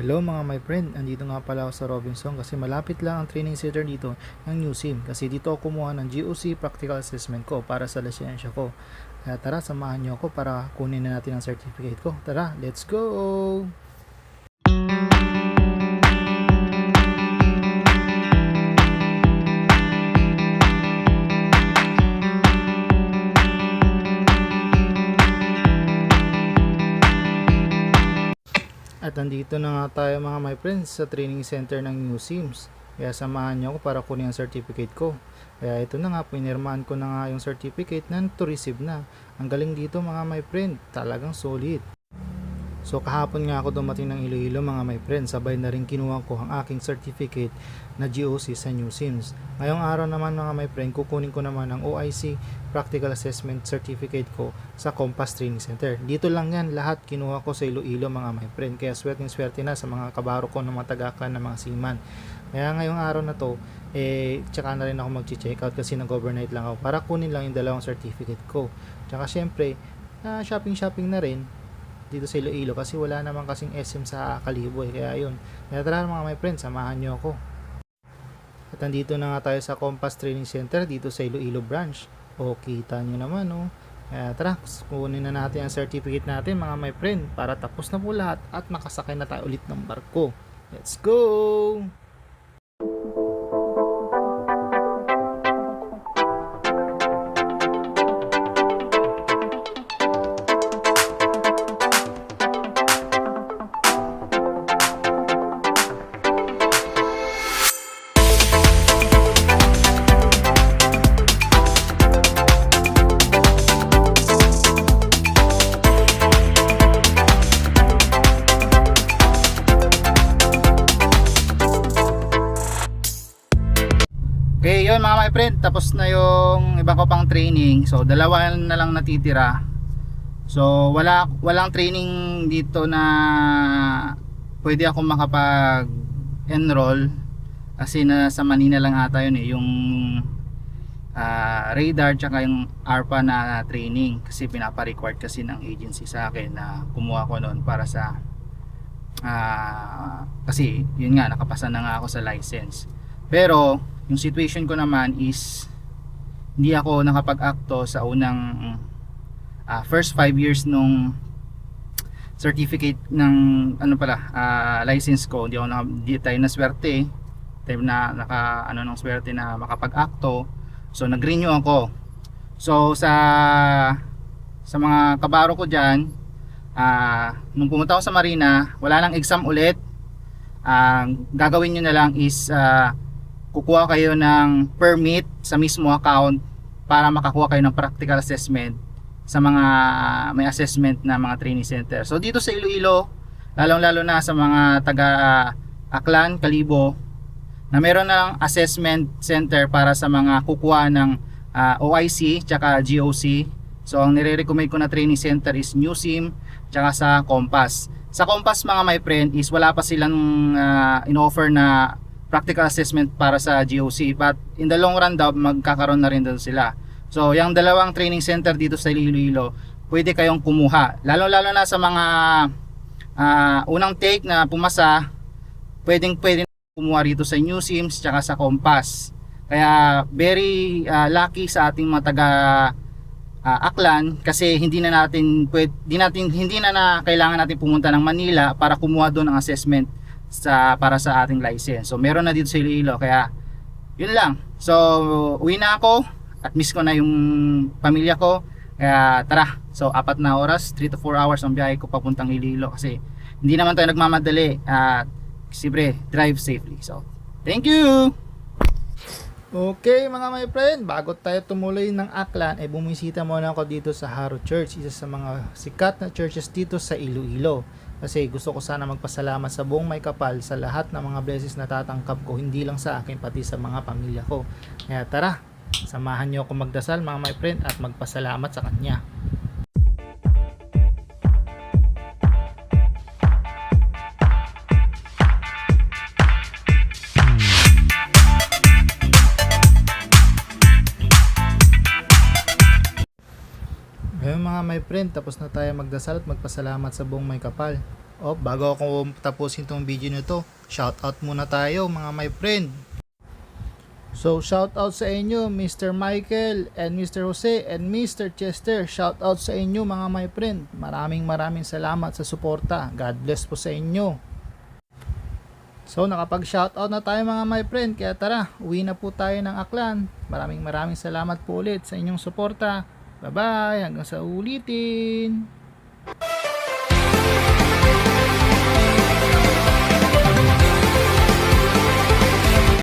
Hello mga my friend, andito nga pala ako sa Robinson kasi malapit lang ang training center dito ng New Sim kasi dito ako kumuha ng GOC practical assessment ko para sa lisensya ko. Kaya tara, samahan niyo ako para kunin na natin ang certificate ko. Tara, let's go! At nandito na nga tayo mga my friends sa training center ng New Sims. Kaya samahan niyo ako para kunin ang certificate ko. Kaya ito na nga, pinirmahan ko na nga yung certificate na to receive na. Ang galing dito mga my friend, talagang solid. So kahapon nga ako dumating ng Iloilo mga my friends, sabay na rin kinuha ko ang aking certificate na GOC sa New Sims. Ngayong araw naman mga my friend, kukunin ko naman ang OIC Practical Assessment Certificate ko sa Compass Training Center. Dito lang yan, lahat kinuha ko sa Iloilo mga my friend. Kaya swerte na sa mga kabaro ko ng mga taga-Aklan ng mga seaman. Kaya ngayong araw na to, tsaka na rin ako mag-check out kasi nag-overnight lang ako para kunin lang yung dalawang certificate ko. Tsaka syempre, shopping na rin dito sa Iloilo kasi wala naman kasing SM sa Kalibo kaya yun. Kaya tara mga my friends, samahan nyo ako. At andito na nga tayo sa Compass Training Center dito sa Iloilo branch. O kita nyo naman Kaya tara, kunin na natin ang certificate natin mga my friend para tapos na po lahat at makasakay na tayo ulit ng barko. Let's go! Okay, yun mga my friend, tapos na yung iba ko pang training. So, dalawa na lang natitira. So, walang training dito na pwede ako makapag-enroll kasi sa Manila lang ata yun yung radar tsaka yung ARPA na training kasi pinapa-required kasi ng agency sa akin na kumuha ko noon para sa kasi yun nga, nakapasa na nga ako sa license. Pero yung situation ko naman is hindi ako nakapag-acto sa unang first 5 years nung certificate ng license ko. Hindi tayo na swerte tayo na ng swerte na makapag-acto. So nag-renew ako. So sa mga kabaro ko diyan, nung pumunta ako sa Marina, wala nang exam ulit. Gagawin niyo na lang is kukuha kayo ng permit sa mismo account para makakuha kayo ng practical assessment sa mga may assessment na mga training center. So dito sa Iloilo, lalong-lalo na sa mga taga Aklan, Kalibo, na meron ng assessment center para sa mga kukuha ng OIC tsaka GOC. So ang nire-recommend ko na training center is New Sim tsaka sa Compass. Sa Compass mga my friend is wala pa silang in-offer na practical assessment para sa GOC, but in the long run daw magkakaroon na rin doon sila. So yung dalawang training center dito sa Iloilo, pwede kayong kumuha, lalo na sa mga unang take na pumasa, pwede kumuha rito sa New Sims tsaka sa Compass. Kaya very lucky sa ating mga taga Aklan kasi hindi na kailangan natin pumunta ng Manila para kumuha doon ng assessment para sa ating license. So meron na dito sa Iloilo, kaya yun lang. So uwi na ako at miss ko na yung pamilya ko. Kaya tara, so 4 na oras, 3 to 4 hours ang biyahe ko papuntang Iloilo kasi hindi naman tayo nagmamadali at siyempre drive safely. So thank you. Okay mga my friend, bago tayo tumuloy ng Aklan, bumisita muna ako dito sa Haro Church, isa sa mga sikat na churches dito sa Iloilo. Kasi gusto ko sana magpasalamat sa buong may kapal sa lahat ng mga blessings na tatangkap ko, hindi lang sa akin pati sa mga pamilya ko. Kaya tara, samahan niyo ako magdasal mga my friend at magpasalamat sa Kanya. Ngayon mga my friend, friend, tapos na tayo magdasal at magpasalamat sa buong may kapal. O, bago ako tapusin tong video nito, shoutout muna tayo mga my friend. So, shoutout sa inyo Mr. Michael and Mr. Jose and Mr. Chester. Shoutout sa inyo mga my friend. Maraming salamat sa suporta. God bless po sa inyo. So, nakapag-shoutout na tayo mga my friend. Kaya tara, uwi na po tayo ng Aklan. Maraming salamat po ulit sa inyong suporta. Bye-bye, hanggang sa ulitin.